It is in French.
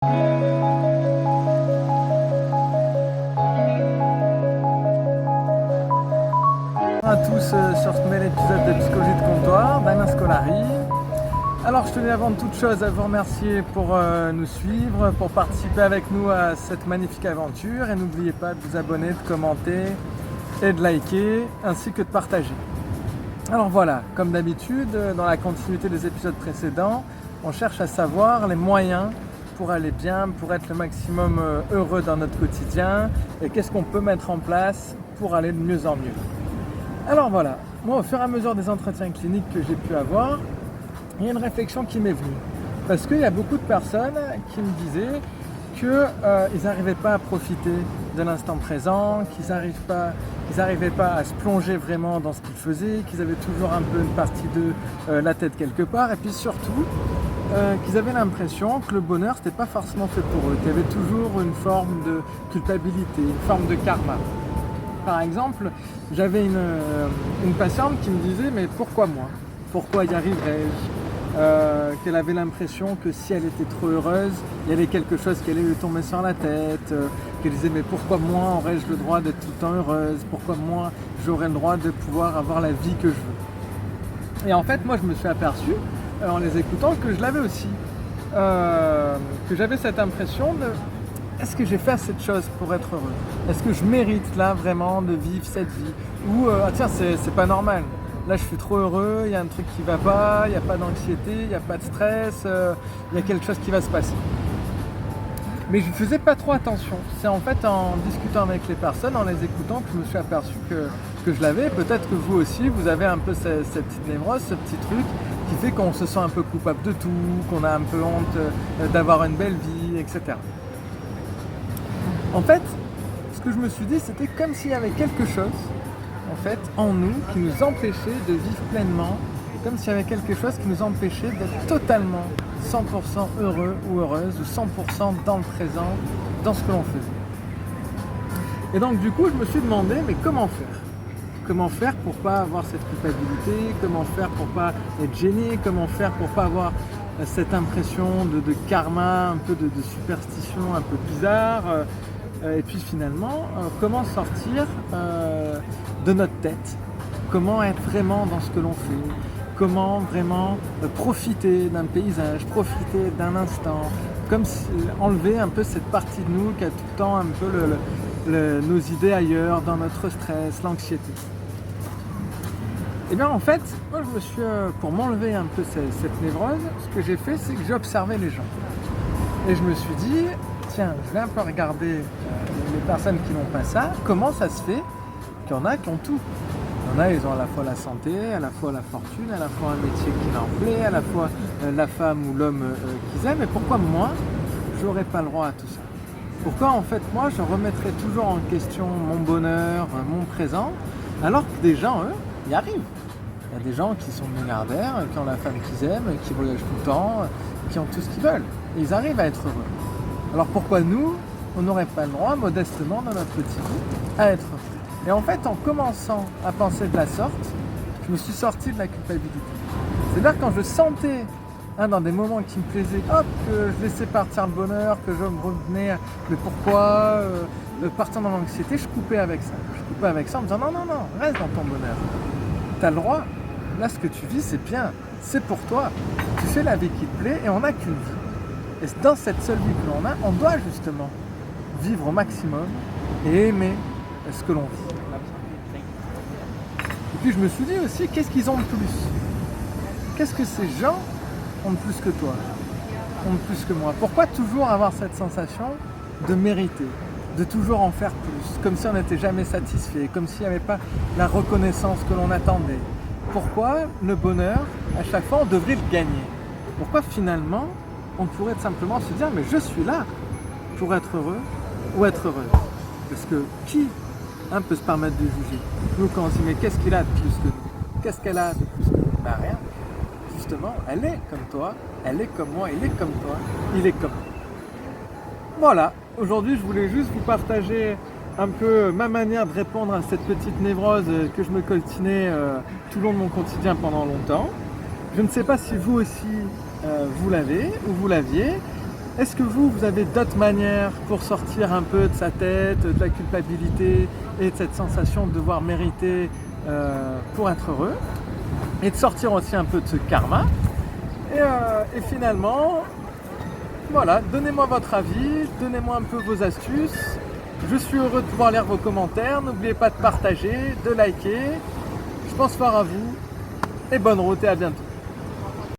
Bonjour à tous sur ce nouvel épisode de Psychologie de comptoir d'Alain Scolari. Alors je tenais avant toute chose à vous remercier pour nous suivre, pour participer avec nous à cette magnifique aventure et n'oubliez pas de vous abonner, de commenter et de liker ainsi que de partager. Alors voilà, comme d'habitude, dans la continuité des épisodes précédents, on cherche à savoir les moyens pour aller bien, pour être le maximum heureux dans notre quotidien et qu'est-ce qu'on peut mettre en place pour aller de mieux en mieux. Alors voilà, moi au fur et à mesure des entretiens cliniques que j'ai pu avoir, il y a une réflexion qui m'est venue. Parce qu'il y a beaucoup de personnes qui me disaient qu'ils n'arrivaient pas à profiter de l'instant présent, qu'ils n'arrivaient pas à se plonger vraiment dans ce qu'ils faisaient, qu'ils avaient toujours un peu une partie de la tête quelque part, et puis surtout qu'ils avaient l'impression que le bonheur c'était pas forcément fait pour eux, qu'il y avait toujours une forme de culpabilité, une forme de karma. Par exemple, j'avais une patiente qui me disait mais pourquoi moi? Pourquoi y arriverais-je? Qu'elle avait l'impression que si elle était trop heureuse, il y avait quelque chose qui allait lui tomber sur la tête, qu'elle disait mais pourquoi moi aurais-je le droit d'être tout le temps heureuse? Pourquoi moi j'aurais le droit de pouvoir avoir la vie que je veux? Et en fait moi je me suis aperçu en les écoutant que je l'avais aussi, que j'avais cette impression de est-ce que j'ai fait assez de choses pour être heureux? Est-ce que je mérite là vraiment de vivre cette vie? Ou tiens c'est pas normal. Là je suis trop heureux, il y a un truc qui va pas, il n'y a pas d'anxiété, il n'y a pas de stress, il y a quelque chose qui va se passer. Mais je ne faisais pas trop attention. C'est en fait en discutant avec les personnes, en les écoutant, que je me suis aperçu que je l'avais. Peut-être que vous aussi, vous avez un peu cette petite névrose, ce petit truc qui fait qu'on se sent un peu coupable de tout, qu'on a un peu honte d'avoir une belle vie, etc. En fait, ce que je me suis dit, c'était comme s'il y avait quelque chose en nous qui nous empêchait de vivre pleinement, comme s'il y avait quelque chose qui nous empêchait d'être totalement 100% heureux ou heureuse ou 100% dans le présent, dans ce que l'on faisait. Et donc du coup je me suis demandé mais comment faire? Comment faire pour pas avoir cette culpabilité? Comment faire pour pas être gêné? Comment faire pour pas avoir cette impression de karma, un peu de superstition un peu bizarre? Et puis finalement, comment sortir de notre tête? Comment être vraiment dans ce que l'on fait? Comment vraiment profiter d'un paysage, profiter d'un instant? Comme si, enlever un peu cette partie de nous qui a tout le temps un peu nos idées ailleurs, dans notre stress, l'anxiété. Et bien en fait, moi je me suis, pour m'enlever un peu cette névrose, ce que j'ai fait c'est que j'ai observé les gens. Et je me suis dit, tiens, je vais un peu regarder les personnes qui n'ont pas ça, comment ça se fait qu'il y en a qui ont tout. Il y en a, ils ont à la fois la santé, à la fois la fortune, à la fois un métier qui leur plaît, à la fois la femme ou l'homme qu'ils aiment. Et pourquoi moi, je n'aurais pas le droit à tout ça? Pourquoi en fait moi, je remettrais toujours en question mon bonheur, mon présent, alors que des gens, eux, y arrivent. Il y a des gens qui sont milliardaires, qui ont la femme qu'ils aiment, qui voyagent tout le temps, qui ont tout ce qu'ils veulent. Et ils arrivent à être heureux. Alors pourquoi nous, on n'aurait pas le droit, modestement, dans notre petit bout, à être heureux? Et en fait, en commençant à penser de la sorte, je me suis sorti de la culpabilité. C'est-à-dire quand je sentais, dans des moments qui me plaisaient, hop, que je laissais partir le bonheur, que je me revenais, mais pourquoi partir dans l'anxiété, je coupais avec ça. Je coupais avec ça en me disant non, reste dans ton bonheur. Tu as le droit. Là, ce que tu vis, c'est bien. C'est pour toi. Tu fais la vie qui te plaît et on n'a qu'une vie. Et dans cette seule vie que l'on a, on doit justement vivre au maximum et aimer ce que l'on vit. Et puis je me suis dit aussi, qu'est-ce qu'ils ont de plus? Qu'est-ce que ces gens ont de plus que toi? Ont de plus que moi? Pourquoi toujours avoir cette sensation de mériter, de toujours en faire plus, comme si on n'était jamais satisfait, comme s'il n'y avait pas la reconnaissance que l'on attendait? Pourquoi le bonheur, à chaque fois, on devrait le gagner? Pourquoi finalement, on pourrait simplement se dire, mais je suis là pour être heureux ou être heureuse? Parce que qui peut se permettre de juger? Nous, quand on se dit, mais qu'est-ce qu'il a de plus que nous? Qu'est-ce qu'elle a de plus que nous? Ben rien. Justement, elle est comme toi, elle est comme moi, il est comme toi, il est comme moi. Voilà, aujourd'hui, je voulais juste vous partager un peu ma manière de répondre à cette petite névrose que je me coltinais tout le long de mon quotidien pendant longtemps. Je ne sais pas si vous aussi vous l'avez ou vous l'aviez. Est-ce que vous avez d'autres manières pour sortir un peu de sa tête, de la culpabilité et de cette sensation de devoir mériter pour être heureux et de sortir aussi un peu de ce karma et finalement, voilà, donnez-moi votre avis, donnez-moi un peu vos astuces. Je suis heureux de pouvoir lire vos commentaires. N'oubliez pas de partager, de liker. Je pense fort à vous et bonne route et à bientôt.